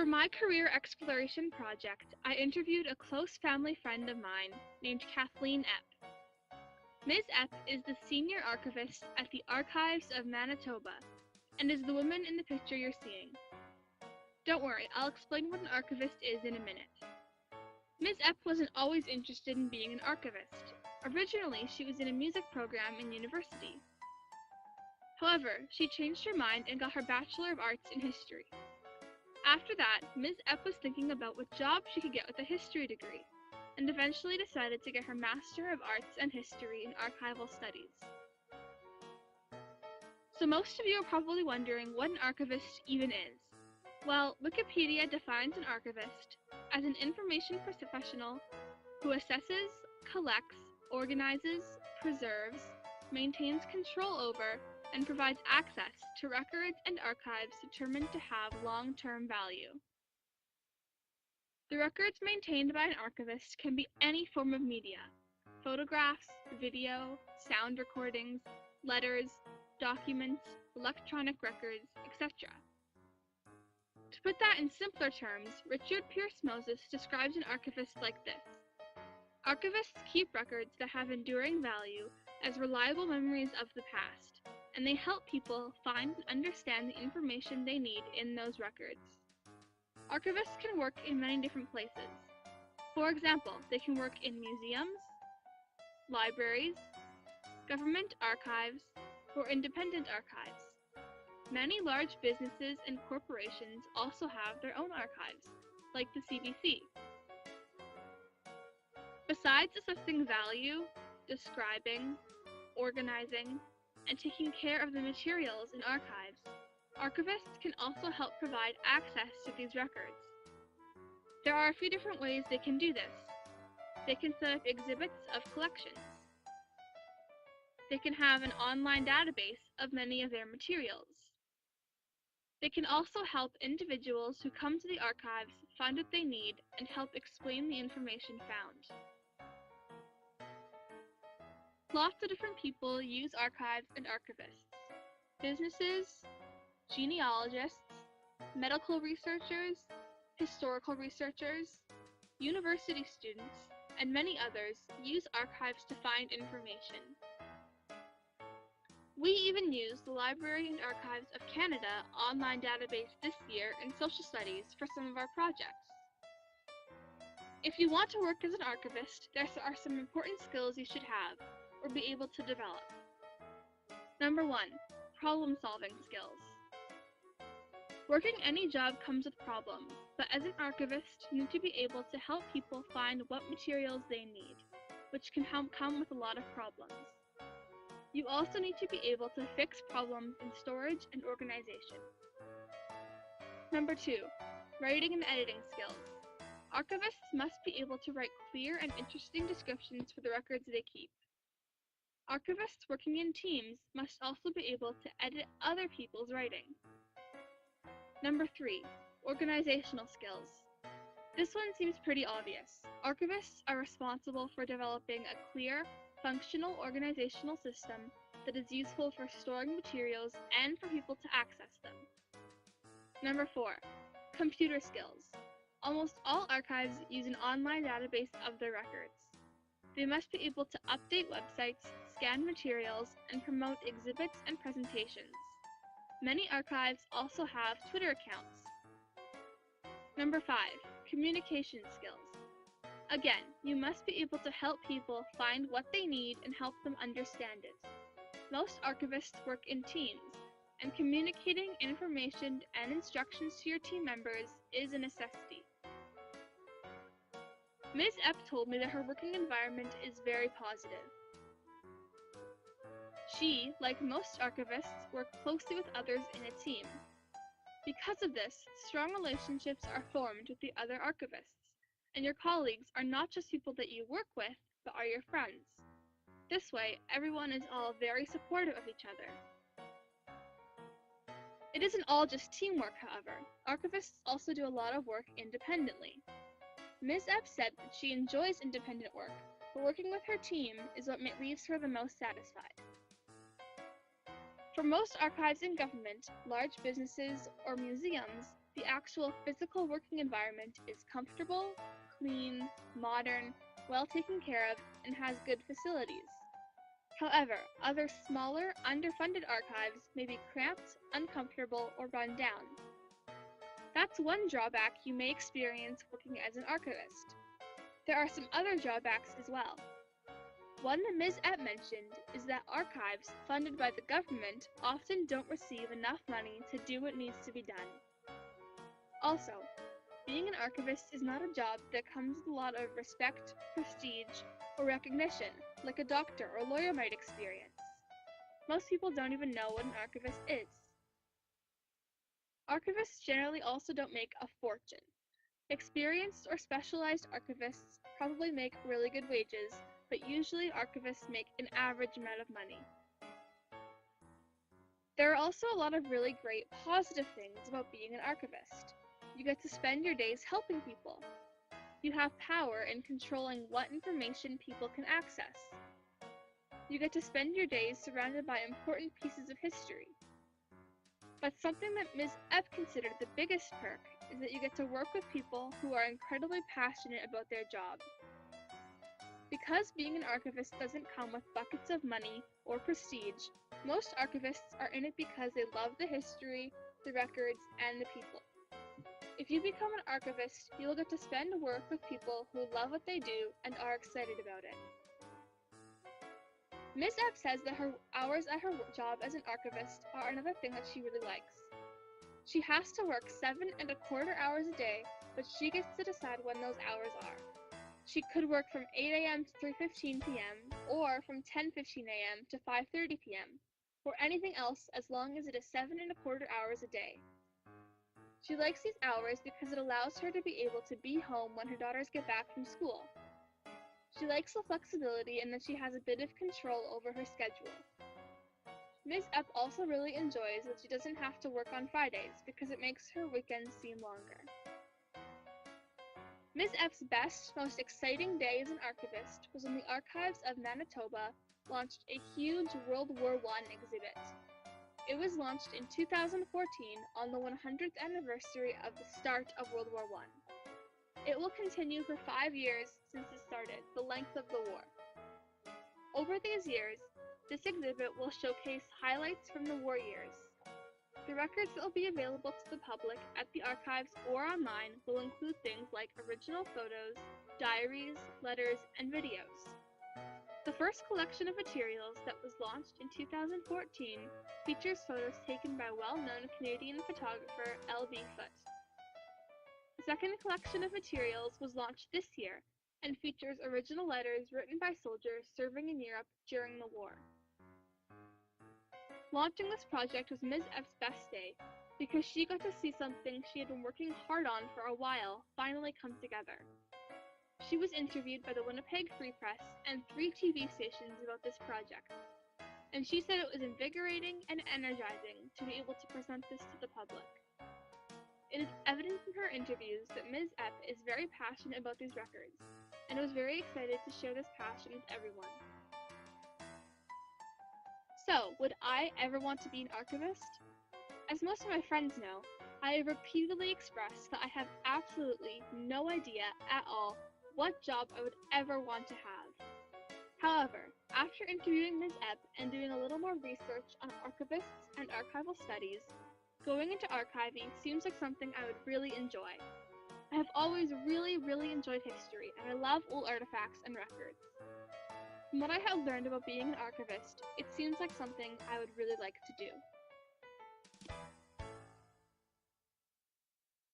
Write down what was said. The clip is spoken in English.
For my career exploration project, I interviewed a close family friend of mine named Kathleen Epp. Ms. Epp is the senior archivist at the Archives of Manitoba and is the woman in the picture you're seeing. Don't worry, I'll explain what an archivist is in a minute. Ms. Epp wasn't always interested in being an archivist. Originally, she was in a music program in university. However, she changed her mind and got her Bachelor of Arts in History. After that, Ms. Epp was thinking about what job she could get with a history degree, and eventually decided to get her Master of Arts and History in Archival Studies. So most of you are probably wondering what an archivist even is. Well, Wikipedia defines an archivist as an information professional who assesses, collects, organizes, preserves, maintains control over, and provides access to records and archives determined to have long-term value. The records maintained by an archivist can be any form of media: photographs, video, sound recordings, letters, documents, electronic records, etc. To put that in simpler terms, Richard Pierce Moses describes an archivist like this: archivists keep records that have enduring value as reliable memories of the past, and they help people find and understand the information they need in those records. Archivists can work in many different places. For example, they can work in museums, libraries, government archives, or independent archives. Many large businesses and corporations also have their own archives, like the CBC. Besides assessing value, describing, organizing, and taking care of the materials in archives, archivists can also help provide access to these records. There are a few different ways they can do this. They can set up exhibits of collections. They can have an online database of many of their materials. They can also help individuals who come to the archives find what they need and help explain the information found. Lots of different people use archives and archivists: businesses, genealogists, medical researchers, historical researchers, university students, and many others use archives to find information. We even use the Library and Archives of Canada online database this year in social studies for some of our projects. If you want to work as an archivist, there are some important skills you should have or be able to develop. Number 1, problem-solving skills. Working any job comes with problems, but as an archivist, you need to be able to help people find what materials they need, which can come with a lot of problems. You also need to be able to fix problems in storage and organization. Number 2, writing and editing skills. Archivists must be able to write clear and interesting descriptions for the records they keep. Archivists working in teams must also be able to edit other people's writing. Number 3, organizational skills. This one seems pretty obvious. Archivists are responsible for developing a clear, functional organizational system that is useful for storing materials and for people to access them. Number 4, computer skills. Almost all archives use an online database of their records. They must be able to update websites, scan materials, and promote exhibits and presentations. Many archives also have Twitter accounts. Number 5, communication skills. Again, you must be able to help people find what they need and help them understand it. Most archivists work in teams, and communicating information and instructions to your team members is a necessity. Ms. Epp told me that her working environment is very positive. She, like most archivists, works closely with others in a team. Because of this, strong relationships are formed with the other archivists, and your colleagues are not just people that you work with, but are your friends. This way, everyone is all very supportive of each other. It isn't all just teamwork, however. Archivists also do a lot of work independently. Ms. Epp said that she enjoys independent work, but working with her team is what leaves her the most satisfied. For most archives in government, large businesses, or museums, The actual physical working environment is comfortable, clean, modern, well taken care of, and has good facilities. However, other smaller, underfunded archives may be cramped, uncomfortable, or run down. That's one drawback you may experience working as an archivist. There are some other drawbacks as well. One that Ms. Epp mentioned is that archives funded by the government often don't receive enough money to do what needs to be done. Also, being an archivist is not a job that comes with a lot of respect, prestige, or recognition, like a doctor or lawyer might experience. Most people don't even know what an archivist is. Archivists generally also don't make a fortune. Experienced or specialized archivists probably make really good wages, but usually archivists make an average amount of money. There are also a lot of really great positive things about being an archivist. You get to spend your days helping people. You have power in controlling what information people can access. You get to spend your days surrounded by important pieces of history. But something that Ms. Epp considered the biggest perk is that you get to work with people who are incredibly passionate about their job. Because being an archivist doesn't come with buckets of money or prestige, most archivists are in it because they love the history, the records, and the people. If you become an archivist, you'll get to spend work with people who love what they do and are excited about it. Ms. Epp says that her hours at her job as an archivist are another thing that she really likes. She has to work 7.25 hours a day, but she gets to decide when those hours are. She could work from 8 a.m. to 3:15 p.m. or from 10:15 a.m. to 5:30 p.m. or anything else as long as it is 7.25 hours a day. She likes these hours because it allows her to be able to be home when her daughters get back from school. She likes the flexibility and that she has a bit of control over her schedule. Ms. Epp also really enjoys that she doesn't have to work on Fridays because it makes her weekends seem longer. Ms. Epp's best, most exciting day as an archivist was when the Archives of Manitoba launched a huge World War I exhibit. It was launched in 2014 on the 100th anniversary of the start of World War I. It will continue for 5 years since it started, the length of the war. Over these years, this exhibit will showcase highlights from the war years. The records that will be available to the public at the archives or online will include things like original photos, diaries, letters, and videos. The first collection of materials that was launched in 2014 features photos taken by well-known Canadian photographer L.B. Foote. The second collection of materials was launched this year and features original letters written by soldiers serving in Europe during the war. Launching this project was Ms. Epp's best day because she got to see something she had been working hard on for a while finally come together. She was interviewed by the Winnipeg Free Press and 3 TV stations about this project, and she said it was invigorating and energizing to be able to present this to the public. It is evident from her interviews that Ms. Epp is very passionate about these records, and was very excited to share this passion with everyone. So, would I ever want to be an archivist? As most of my friends know, I have repeatedly expressed that I have absolutely no idea at all what job I would ever want to have. However, after interviewing Ms. Epp and doing a little more research on archivists and archival studies, going into archiving seems like something I would really enjoy. I have always really enjoyed history, and I love old artifacts and records. From what I have learned about being an archivist, it seems like something I would really like to do.